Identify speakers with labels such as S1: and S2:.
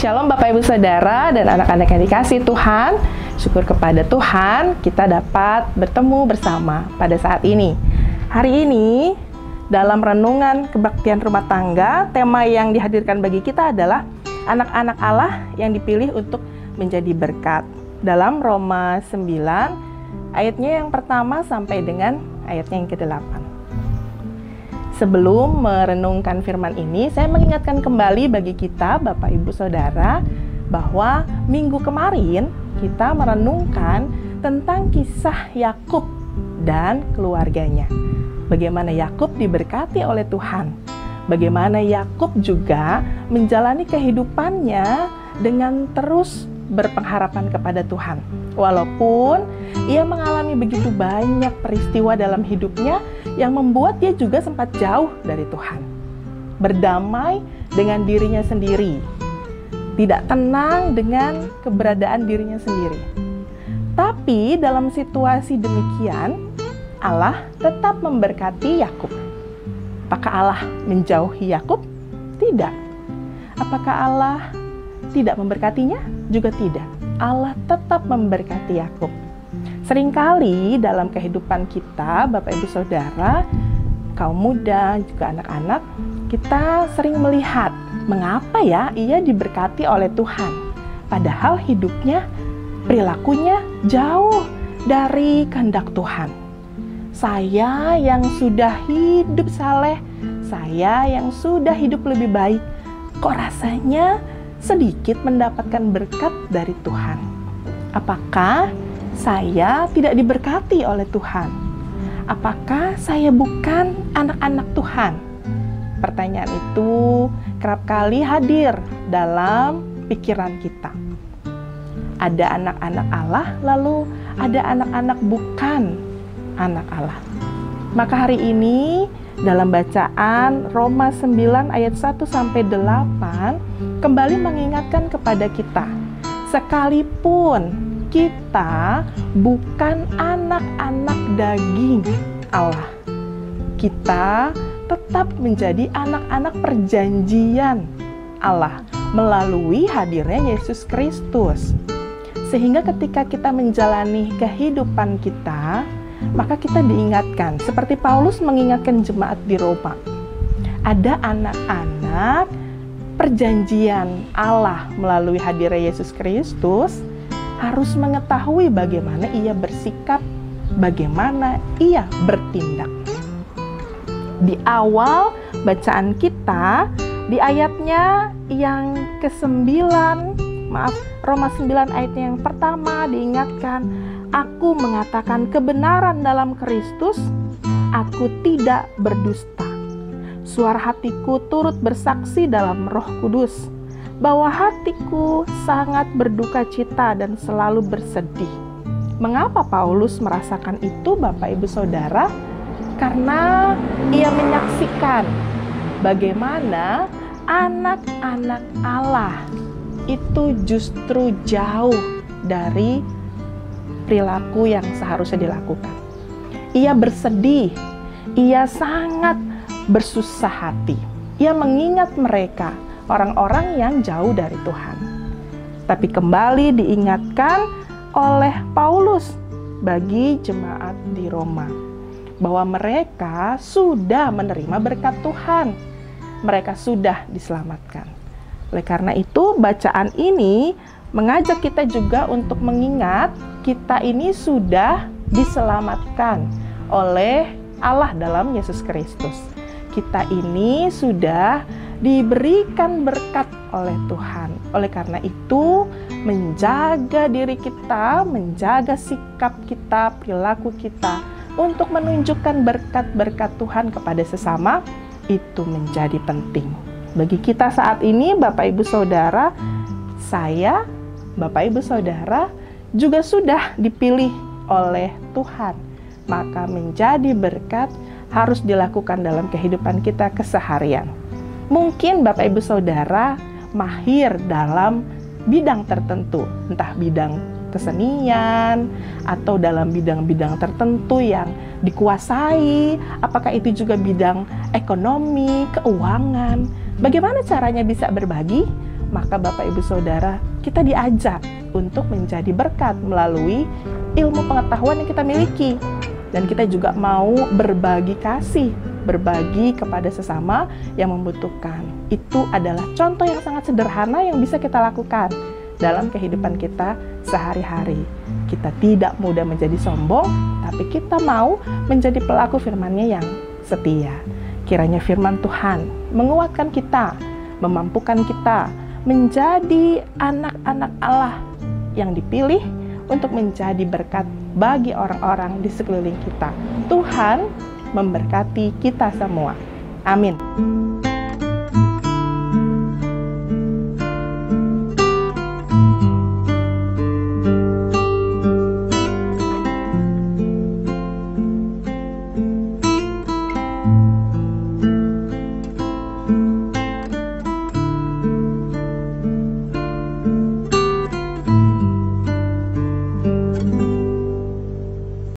S1: Shalom Bapak Ibu Saudara dan anak-anak yang dikasihi Tuhan. Syukur kepada Tuhan kita dapat bertemu bersama pada saat ini. Hari ini dalam renungan kebaktian rumah tangga, tema yang dihadirkan bagi kita adalah anak-anak Allah yang dipilih untuk menjadi berkat. Dalam Roma 9 ayatnya yang pertama sampai dengan ayatnya yang ke-8. Sebelum merenungkan firman ini, saya mengingatkan kembali bagi kita, Bapak Ibu Saudara, bahwa minggu kemarin kita merenungkan tentang kisah Yakub dan keluarganya. Bagaimana Yakub diberkati oleh Tuhan. Bagaimana Yakub juga menjalani kehidupannya dengan terus berpengharapan kepada Tuhan. Walaupun ia mengalami begitu banyak peristiwa dalam hidupnya yang membuat dia juga sempat jauh dari Tuhan. Berdamai dengan dirinya sendiri. Tidak tenang dengan keberadaan dirinya sendiri. Tapi dalam situasi demikian, Allah tetap memberkati Yakub. Apakah Allah menjauhi Yakub? Tidak. Apakah Allah tidak memberkatinya? Juga tidak. Allah tetap memberkati Yakub. Seringkali dalam kehidupan kita, Bapak Ibu Saudara, kaum muda, juga anak-anak, kita sering melihat mengapa ya ia diberkati oleh Tuhan. Padahal hidupnya, perilakunya jauh dari kehendak Tuhan. Saya yang sudah hidup saleh, saya yang sudah hidup lebih baik, kok rasanya sedikit mendapatkan berkat dari Tuhan. Apakah saya tidak diberkati oleh Tuhan? Apakah saya bukan anak-anak Tuhan? Pertanyaan itu kerap kali hadir dalam pikiran kita. Ada anak-anak Allah, lalu ada anak-anak bukan anak Allah. Maka hari ini dalam bacaan Roma 9 ayat 1 sampai 8 kembali mengingatkan kepada kita, sekalipun kita bukan anak-anak daging Allah, kita tetap menjadi anak-anak perjanjian Allah melalui hadirnya Yesus Kristus. Sehingga ketika kita menjalani kehidupan kita, maka kita diingatkan, seperti Paulus mengingatkan jemaat di Roma, ada anak-anak perjanjian Allah melalui hadirnya Yesus Kristus harus mengetahui bagaimana ia bersikap, bagaimana ia bertindak. Di awal bacaan kita, di ayatnya yang ke-9, Roma 9 ayatnya yang pertama diingatkan, aku mengatakan kebenaran dalam Kristus, aku tidak berdusta. Suara hatiku turut bersaksi dalam Roh Kudus, bahwa hatiku sangat berduka cita dan selalu bersedih. Mengapa Paulus merasakan itu, Bapak Ibu Saudara? Karena ia menyaksikan bagaimana anak-anak Allah itu justru jauh dari perilaku yang seharusnya dilakukan. Ia bersedih, ia sangat bersusah hati. Ia mengingat mereka, orang-orang yang jauh dari Tuhan. Tapi kembali diingatkan oleh Paulus bagi jemaat di Roma, bahwa mereka sudah menerima berkat Tuhan. Mereka sudah diselamatkan. Oleh karena itu, bacaan ini mengajak kita juga untuk mengingat kita ini sudah diselamatkan oleh Allah dalam Yesus Kristus. Kita ini sudah diberikan berkat oleh Tuhan. Oleh karena itu, menjaga diri kita, menjaga sikap kita, perilaku kita untuk menunjukkan berkat-berkat Tuhan kepada sesama itu menjadi penting. Bagi kita saat ini, Bapak Ibu Saudara, saya, Bapak Ibu Saudara, juga sudah dipilih oleh Tuhan. Maka menjadi berkat harus dilakukan dalam kehidupan kita keseharian. Mungkin Bapak Ibu Saudara mahir dalam bidang tertentu, entah bidang kesenian atau dalam bidang-bidang tertentu yang dikuasai, apakah itu juga bidang ekonomi, keuangan. Bagaimana caranya bisa berbagi? maka Bapak Ibu Saudara, kita diajak untuk menjadi berkat melalui ilmu pengetahuan yang kita miliki. Dan kita juga mau berbagi kasih, berbagi kepada sesama yang membutuhkan. Itu adalah contoh yang sangat sederhana yang bisa kita lakukan dalam kehidupan kita sehari-hari. Kita tidak mudah menjadi sombong, tapi kita mau menjadi pelaku firman-Nya yang setia. Kiranya firman Tuhan menguatkan kita, memampukan kita menjadi anak-anak Allah yang dipilih untuk menjadi berkat bagi orang-orang di sekeliling kita. Tuhan memberkati kita semua. Amin.